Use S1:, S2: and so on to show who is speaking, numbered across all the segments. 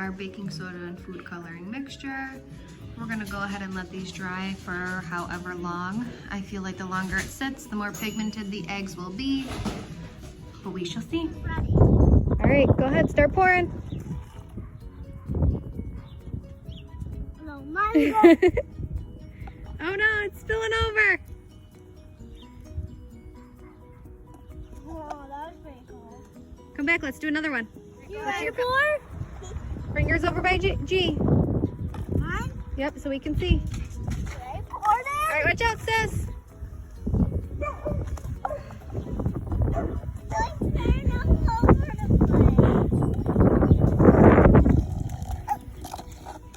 S1: our baking soda and food coloring mixture. We're gonna go ahead and let these dry for however long. I feel like the longer it sits, the more pigmented the eggs will be, but we shall see.
S2: Ready.
S1: All right, go ahead, start pouring.
S2: No, mango.
S1: Oh no, it's spilling over.
S2: Oh, that was pretty cool.
S1: Come back, let's do another one.
S2: You
S1: What's
S2: ready
S1: your-
S2: for?
S1: Bring yours over by G.
S2: Mine?
S1: Yep, so we can see.
S2: Ready for
S1: All
S2: it?
S1: right, watch out, sis.
S2: Don't turn all over the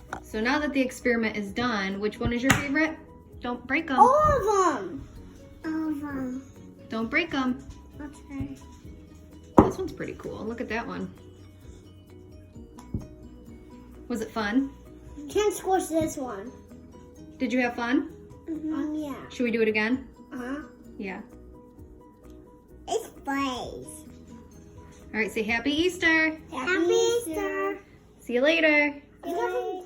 S2: place.
S1: So now that the experiment is done, which one is your favorite? Don't break them.
S2: All of them. All of them.
S1: Don't break them.
S2: Okay.
S1: This one's pretty cool. Look at that one. Was it fun?
S2: Can't squish this one.
S1: Did you have fun?
S2: Yeah.
S1: Should we do it again?
S2: Uh-huh.
S1: Yeah.
S2: It's place.
S1: All right, say Happy Easter.
S2: Happy Easter.
S1: See you later.
S2: Bye.